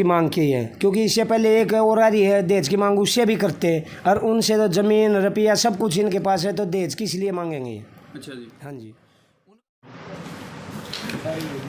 की मांग की है, क्योंकि इससे पहले एक और आ रही है दहेज की मांग, उससे भी करते और उनसे तो ज़मीन रुपया सब कुछ इनके पास है, तो दहेज किस लिए मांगेंगे। अच्छा जी। हाँ जी।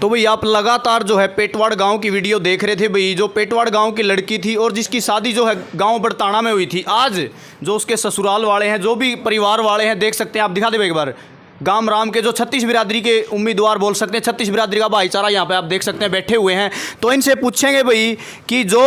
तो भाई आप लगातार जो है पेटवाड़ गांव की वीडियो देख रहे थे भाई, जो पेटवाड़ गांव की लड़की थी और जिसकी शादी जो है गांव बड़ताना में हुई थी, आज जो उसके ससुराल वाले हैं, जो भी परिवार वाले हैं, देख सकते हैं आप, दिखा दे एक बार, गाम राम के जो 36 बिरादरी के उम्मीदवार बोल सकते हैं, 36 बिरादरी का भाईचारा यहाँ पे आप देख सकते हैं बैठे हुए हैं। तो इनसे पूछेंगे भाई कि जो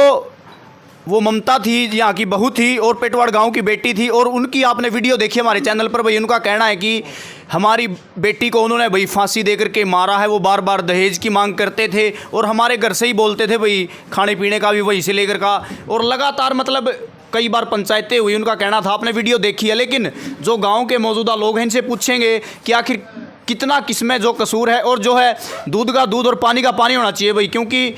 वो ममता थी, यहाँ की बहू थी और पेटवाड़ गांव की बेटी थी, और उनकी आपने वीडियो देखी हमारे चैनल पर भाई, उनका कहना है कि हमारी बेटी को उन्होंने भाई फांसी दे करके मारा है, वो बार बार दहेज की मांग करते थे और हमारे घर से ही बोलते थे भाई, खाने पीने का भी वहीं से लेकर का, और लगातार मतलब कई बार पंचायतें हुई, उनका कहना था, आपने वीडियो देखी है। लेकिन जो गाँव के मौजूदा लोग हैं इनसे पूछेंगे कि आखिर कितना किसमें जो कसूर है, और जो है दूध का दूध और पानी का पानी होना चाहिए भाई, क्योंकि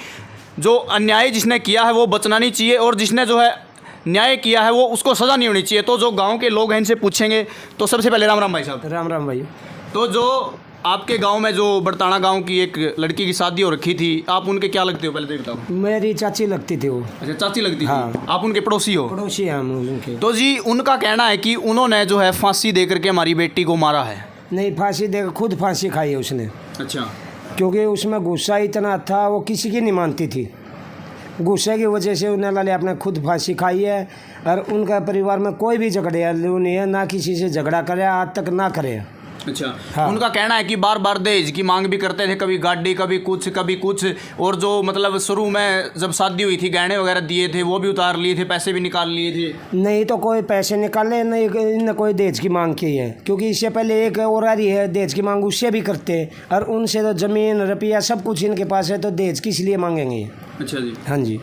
जो अन्याय जिसने किया है वो बचना नहीं चाहिए, और जिसने जो है न्याय किया है वो उसको सज़ा नहीं होनी चाहिए। तो जो गांव के लोग हैं इनसे पूछेंगे। तो सबसे पहले राम राम भाई साहब। राम राम भाई। तो जो आपके गांव में जो बड़ताना गांव की एक लड़की की शादी हो रखी थी, आप उनके क्या लगते हो, पहले तो बताओ। मेरी चाची लगती थी वो। अच्छा, चाची लगती हाँ। थी, आप उनके पड़ोसी हो। पड़ोसी हैं हम उनके। तो जी उनका कहना है कि उन्होंने जो है फांसी दे करके हमारी बेटी को मारा है। नहीं, फांसी दे, खुद फांसी खाई है उसने। अच्छा। क्योंकि उसमें गुस्सा इतना था, वो किसी की नहीं मानती थी, गुस्से की वजह से उन्हें लाले अपने खुद फांसी खाई है। और उनका परिवार में कोई भी झगड़े नहीं है, ना किसी से झगड़ा करे, आज तक ना करे। अच्छा। हाँ। उनका कहना है कि बार बार दहेज की मांग भी करते थे, कभी गाड़ी कभी कुछ कभी कुछ, और जो मतलब शुरू में जब शादी हुई थी गहने वगैरह दिए थे वो भी उतार लिए थे, पैसे भी निकाल लिए थे। नहीं तो कोई पैसे निकाले, नहीं इनने कोई दहेज की मांग की है, क्योंकि इससे पहले एक और आ रही है दहेज की मांग, उससे भी करते और उनसे तो ज़मीन रुपया सब कुछ इनके पास है, तो दहेज किस लिए मांगेंगे। अच्छा जी। हाँ जी।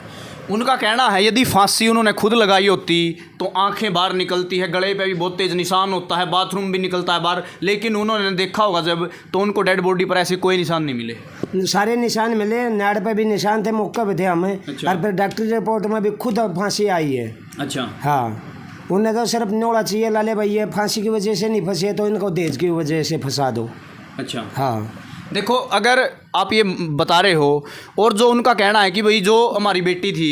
उनका कहना है यदि फांसी उन्होंने खुद लगाई होती तो आंखें बाहर निकलती है, गले पे भी बहुत तेज निशान होता है, बाथरूम भी निकलता है बाहर, लेकिन उन्होंने देखा होगा जब, तो उनको डेड बॉडी पर ऐसे कोई निशान नहीं मिले। सारे निशान मिले, नाड़ पे भी निशान थे, मौके पे थे हमें। अच्छा। और फिर डॉक्टरी रिपोर्ट में भी खुद फांसी आई है। अच्छा। हाँ, उन्हें तो सिर्फ नोड़ा चाहिए, लाले भाई ये फांसी की वजह से नहीं फंसे तो इनको दहेज की वजह से फंसा दो। अच्छा। हाँ। देखो, अगर आप ये बता रहे हो, और जो उनका कहना है कि भाई जो हमारी बेटी थी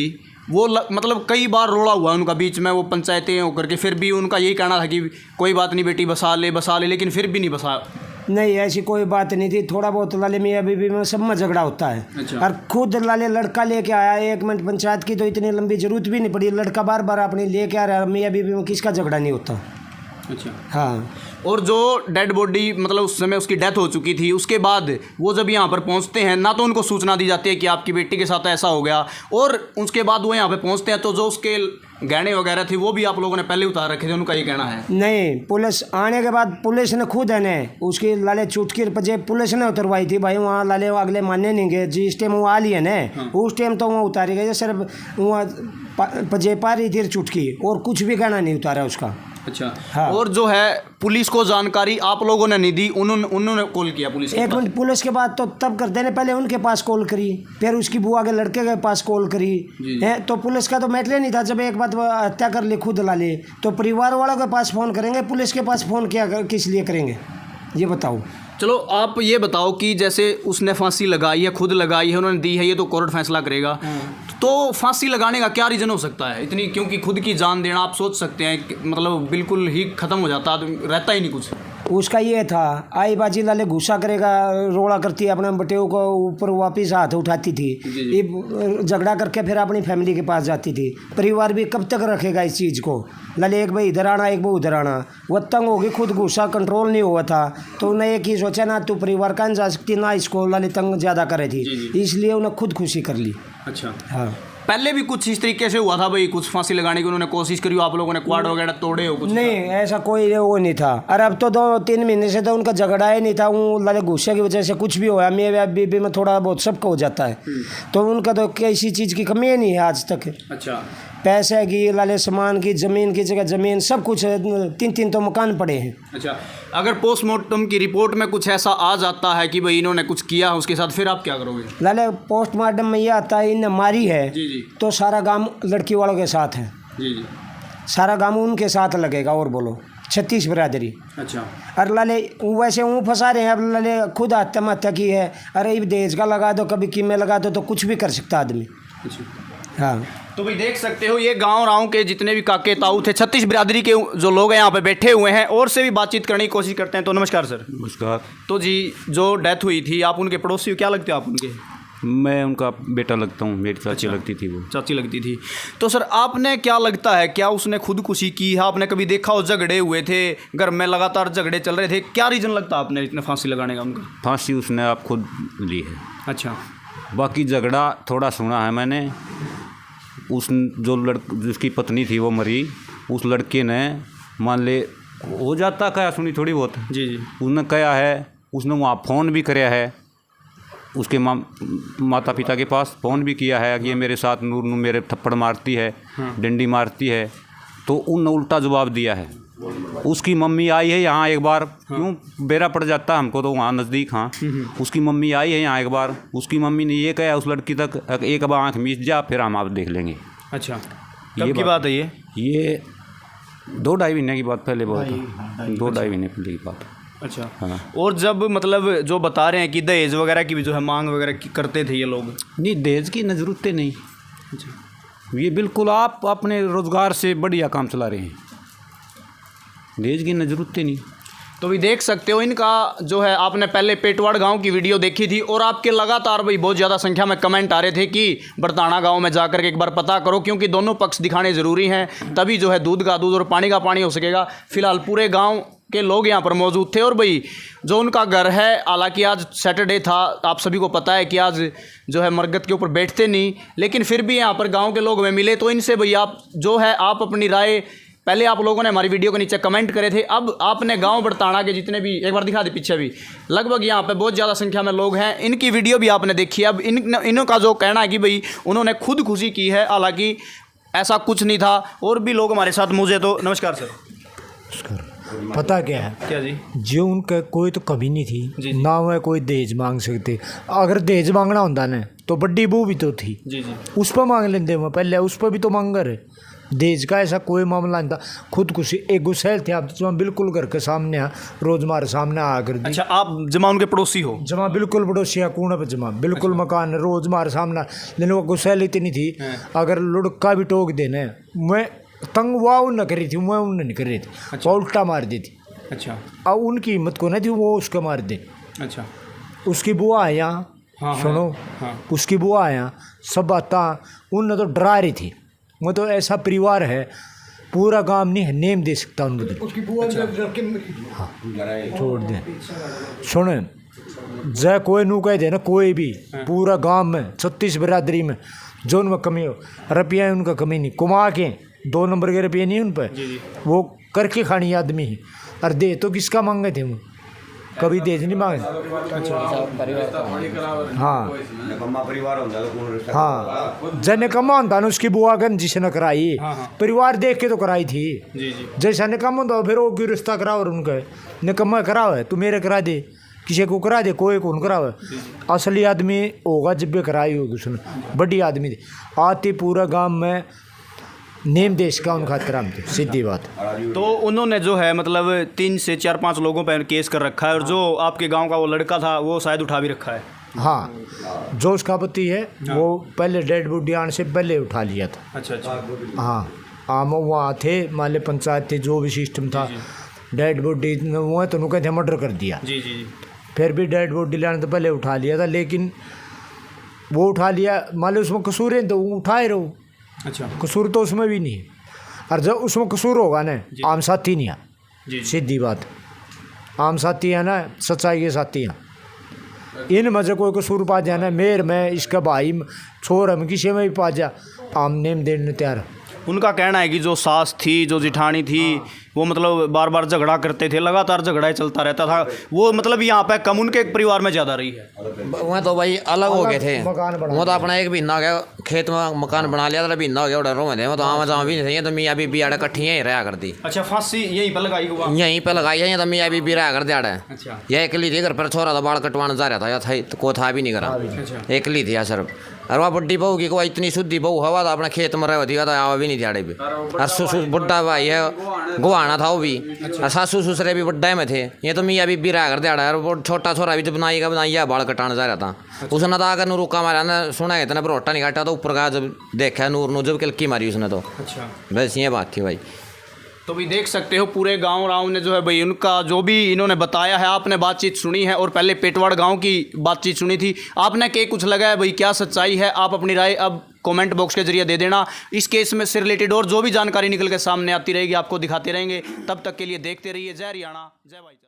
वो मतलब कई बार रोड़ा हुआ उनका बीच में, वो पंचायतें होकर के, फिर भी उनका यही कहना था कि कोई बात नहीं बेटी बसा ले, लेकिन फिर भी नहीं बसा। नहीं, ऐसी कोई बात नहीं थी, थोड़ा बहुत लाले मियाँ बीबी में सब में झगड़ा होता है। अच्छा। और खुद लाले लड़का लेके आया 1 मिनट, पंचायत की तो इतनी लंबी जरूरत भी नहीं पड़ी, लड़का बार बार अपने लेके आ रहा है, मियाँ बीबी में किसका झगड़ा नहीं होता। अच्छा। हाँ। और जो डेड बॉडी मतलब उस समय उसकी डेथ हो चुकी थी, उसके बाद वो जब यहाँ पर पहुँचते हैं ना, तो उनको सूचना दी जाती है कि आपकी बेटी के साथ ऐसा हो गया, और उसके बाद वो यहाँ पे पहुँचते हैं तो जो उसके गहने वगैरह थे वो भी आप लोगों ने पहले उतार रखे थे, उनका ये कहना है। नहीं, पुलिस आने के बाद पुलिस ने खुद है ने उसकी लाले चुटकी पजे पुलिस ने उतरवाई थी भाई, वहाँ लाले वो अगले मानने नहीं गए, जिस टाइम वो आ लिए ने। हाँ। उस टाइम तो वहाँ उतारी गई, सिर्फ वहाँ पजे पा रही थी चुटकी, और कुछ भी गहना नहीं उतारा उसका। अच्छा। हाँ। और जो है पुलिस को जानकारी आप लोगों ने नहीं दी, उन्होंने कॉल किया पुलिस के 1 मिनट, पुलिस के बाद तो तब करते ने, पहले उनके पास कॉल करी, फिर उसकी बुआ के लड़के के पास कॉल करी है, तो पुलिस का तो मैटर नहीं था। जब एक बात हत्या कर ले, खुद ला ले, तो परिवार वालों के पास फ़ोन करेंगे, पुलिस के पास फ़ोन क्या किस लिए करेंगे, ये बताओ। चलो आप ये बताओ कि जैसे उसने फांसी लगाई है, खुद लगाई है, उन्होंने दी है, ये तो कोर्ट फैसला करेगा। तो फांसी लगाने का क्या रीज़न हो सकता है इतनी, क्योंकि खुद की जान देना आप सोच सकते हैं, मतलब बिल्कुल ही ख़त्म हो जाता, रहता ही नहीं कुछ। उसका ये था, आई बाजी लाले गुस्सा करेगा, रोड़ा करती अपने बटेऊ को ऊपर वापस हाथ उठाती थी, ये झगड़ा करके फिर अपनी फैमिली के पास जाती थी। परिवार भी कब तक रखेगा इस चीज़ को, लाले एक भाई इधर आना, एक भाई उधर आना, वो तंग होगी, खुद गुस्सा कंट्रोल नहीं हुआ था, तो उन्हें एक ही सोचा ना तू परिवार का जा सकती ना इसको, लाले तंग ज़्यादा करे थी, इसलिए उन्हें खुद खुशी कर ली। अच्छा। हाँ। पहले भी कुछ इस तरीके से हुआ था भाई, कुछ फांसी लगाने की उन्होंने कोशिश करी, आप लोगों ने क्वाड वगैरह तोड़े हो कुछ? नहीं, ऐसा कोई वो नहीं था। और अब तो 2-3 महीने से तो उनका झगड़ा ही नहीं था, वो लाले गुस्से की वजह से कुछ भी होया, मेरे बीबी में थोड़ा बहुत सबका हो जाता है। तो उनका तो किसी चीज़ की कमी ही नहीं है आज तक। अच्छा। पैसे की, लाले सामान की, ज़मीन की जगह ज़मीन, सब कुछ, 3-3 तो मकान पड़े हैं। अच्छा। अगर पोस्टमार्टम की रिपोर्ट में कुछ ऐसा आ जाता है कि भाई इन्होंने कुछ किया उसके साथ, फिर आप क्या करोगे? लाले पोस्टमार्टम में ये आता है इन्हें मारी है, जी जी, तो सारा गांव लड़की वालों के साथ है, जी जी, सारा गांव उनके साथ लगेगा। और बोलो 36 बिरादरी। अच्छा। अरे लाले वैसे वो फंसा रहे हैं, अब लाले खुद आत्महत्या की है, अरे दहेज का लगा दो, कभी कीमे लगा दो, तो कुछ भी कर सकता आदमी। अच्छा। हाँ। तो भाई देख सकते हो ये गांव के जितने भी काके ताऊ थे 36 बिरादरी के जो लोग हैं यहाँ पे बैठे हुए हैं और से भी बातचीत करने की कोशिश करते हैं। तो नमस्कार सर। नमस्कार। तो जी जो डेथ हुई थी आप उनके पड़ोसी हो, क्या लगते हो आप उनके? मैं उनका बेटा लगता हूँ, मेरी चाची लगती थी वो। चाची लगती थी। तो सर आपने क्या लगता है, क्या उसने खुदकुशी की है? आपने कभी देखा हो झगड़े हुए थे घर में, लगातार झगड़े चल रहे थे, क्या रीज़न लगता है आपने इतने फांसी लगाने का उनका? फांसी उसने आप खुद ली है। अच्छा। बाकी झगड़ा थोड़ा सुना है मैंने। उस जिसकी पत्नी थी वो मरी, उस लड़के ने मान ले हो जाता कहा सुनी थोड़ी बहुत। जी जी। उसने कहा है, उसने वहाँ फ़ोन भी कराया है उसके माता पिता के पास, फ़ोन भी किया है कि ये मेरे साथ नूर मेरे थप्पड़ मारती है, डंडी मारती है। तो उनने उल्टा जवाब दिया है। उसकी मम्मी आई है यहाँ एक बार, क्यों बेरा पड़ जाता हमको तो वहाँ नज़दीक। हाँ, उसकी मम्मी आई है यहाँ एक बार। उसकी मम्मी ने ये कहा उस लड़की तक एक बार आँख मीच जा, फिर हम आप देख लेंगे। अच्छा, कब की बात है ये 2-2.5 महीने की बात पहले बहुत, 2-2.5 महीने पहले की बात। अच्छा। हाँ। और जब मतलब जो बता रहे हैं कि दहेज वगैरह की भी जो है मांग वगैरह करते थे ये लोग? नहीं, दहेज की जरूरतें नहीं। अच्छा। ये बिल्कुल आप अपने रोज़गार से बढ़िया काम चला रहे हैं, दहेज की जरूरतें नहीं। तो भी देख सकते हो इनका जो है, आपने पहले पेटवाड़ गांव की वीडियो देखी थी और आपके लगातार भाई बहुत ज़्यादा संख्या में कमेंट आ रहे थे कि बरताना गांव में जाकर के एक बार पता करो, क्योंकि दोनों पक्ष दिखाने ज़रूरी हैं, तभी जो है दूध का दूध और पानी का पानी हो सकेगा। फिलहाल पूरे गांव के लोग यहाँ पर मौजूद थे और भाई जो उनका घर है, हालांकि आज सैटरडे था, आप सभी को पता है कि आज जो है मरगत के ऊपर बैठते नहीं, लेकिन फिर भी यहाँ पर गाँव के लोग हमें मिले। तो इनसे भाई आप जो है आप अपनी राय, पहले आप लोगों ने हमारी वीडियो के नीचे कमेंट करे थे, अब आपने गांव बरताना के जितने भी, एक बार दिखा दे पीछे भी, लगभग यहाँ पे बहुत ज़्यादा संख्या में लोग हैं, इनकी वीडियो भी आपने देखी है। अब इनका जो कहना है कि भाई उन्होंने खुदकुशी की है, हालांकि ऐसा कुछ नहीं था। और भी लोग हमारे साथ मौजूद। तो नमस्कार सर। पता क्या है, क्या जी? जो उनका कोई तो कभी नहीं थी ना, वह कोई दहेज मांग सकते। अगर दहेज मांगना होता ना तो बड्डी बहू भी तो थी, जी जी, उस पर मांग लेते वह पहले, उस पर भी तो मांग रहे। दहेज का ऐसा कोई मामला नहीं था। खुदकुशी एक गुस्सेल थे आप तो बिल्कुल घर के सामने रोज मारे सामने आकर। अच्छा, आप जमा उनके पड़ोसी हो? जमा बिल्कुल पड़ोसिया कूड़ा पे जमा बिल्कुल। अच्छा। मकान रोज मारे सामने, लेकिन वो गुस्सेल इतनी थी, अगर लुड़का भी टोक देने मैं तंग हुआ उन न करी थी, मैं उन नहीं कर रही थी। अच्छा। उल्टा मार दी थी। अच्छा। अब उनकी हिम्मत को नहीं थी, वो उसका मार दे। अच्छा। उसकी बुआ है यहाँ। हाँ, सुनो। हाँ। उसकी बुआ है यहाँ, सब बाता उन तो डरा रही थी। वो तो ऐसा परिवार है, पूरा गांव नहीं है नेम दे सकता उनको। उसकी बुआ। हाँ, छोड़ दे। सुने जय कोई नू कह दे ना, कोई भी पूरा गांव में 36 बिरादरी में जो उनमें कमी हो, रुपया उनका कमी नहीं, कुमा के 2 नंबर के रुपये नहीं उन पर, वो करके खानी आदमी है। और दे तो किसका मांगे थे वो, कभी दहेज नहीं मांगे। हाँ हाँ, जन निकम्मा होता ना उसकी बुआ गन जिसने कराई, परिवार देख के तो कराई थी। जैसा निकम्मा होता फिर वो क्यों रिश्ता कराओ, और उनका निकम्मा कराओ है तू मेरे करा दे, किसी को करा दे, कोई कौन कराओ। असली आदमी होगा जब भी कराई होगी उसने, बड़ी आदमी थी, आती पूरा गांव में नेम देश का उनका एहतराम थे, सीधी बात। तो उन्होंने जो है मतलब 3 से 4-5 लोगों पर केस कर रखा है, और जो आपके गांव का वो लड़का था वो शायद उठा भी रखा है। हाँ, जो उसका पति है वो पहले डेड बॉडी आने से पहले उठा लिया था। अच्छा अच्छा। हाँ, आम वहाँ थे, माले पंचायत थे, जो भी सिस्टम था, डेड बॉडी वो तो उनके थे मर्डर कर दिया। जी जी। फिर भी डेड बॉडी लाने तो पहले उठा लिया था, लेकिन वो उठा लिया, मान लो उसमें कसूर है तो उठाए रहो। अच्छा, कसूर तो उसमें भी नहीं है, और जब उसमें कसूर होगा ना, आम साथी नहीं है, सीधी बात, आम साथी है ना, सच्चाई के साथी हैं। इन मजे कोई कसूर पा जाना, मेर में इसका भाई छोर हम किसी में भी पा जा, आम नेम देने तैयार। उनका कहना है कि जो सास थी, जो जिठानी थी, वो मतलब बार बार झगड़ा करते थे, लगातार झगड़ा ही चलता रहता था। वो मतलब यहाँ पे कम उनके परिवार में ज़्यादा रही है। वहाँ तो भाई अलग हो गए थे, वो तो अपना एक महीना हो गया खेत में मकान बना लिया था, महीना हो गया उधर रो में, वो तो आम जहाँ भी नहीं थे, तो मियाँ बीबी आड़े कट्ठी यहीं रहा करती। अच्छा, फांसी यहीं पर लगाई हुआ? यहीं पर लगाई है, तो मियाँ बीबी रहा करते आड़े। अच्छा। यह अकेली थी घर पर, छोरा था बाल कटवाने जा रहा था, या था को था भी नहीं करा, अकेली थी यार सर। और वह बुढ़ी बहू की कोई इतनी शुद्धि बहू हवा तो अपने खेत में रह होती तो आवा भी नहीं दिहाड़े पे। और ससुर बुढ़ा भाई है गुआना था वो भी, और सासू ससुरे भी बुढ़े में थे। ये तो मियाँ बीबी रहा कर दिहाड़ा, और वो छोटा छोरा भी जब बनाई बाल कटाने जा रहा था। उसने तो आकर नू रुका मारा ना, सुना इतना भरोटा नहीं काटा तो ऊपर का जब देखा नूर नू जब किलकी मारी उसने तो। अच्छा, बस ये बात थी भाई। तो भी देख सकते हो पूरे गांव राव ने जो है भाई उनका जो भी इन्होंने बताया है, आपने बातचीत सुनी है और पहले पेटवाड़ गांव की बातचीत सुनी थी। आपने क्या कुछ लगा है भाई, क्या सच्चाई है, आप अपनी राय अब कमेंट बॉक्स के जरिए दे देना। इस केस में से रिलेटेड और जो भी जानकारी निकल के सामने आती रहेगी आपको दिखाते रहेंगे। तब तक के लिए देखते रहिए। जय हरियाणा, जय भाईचारा।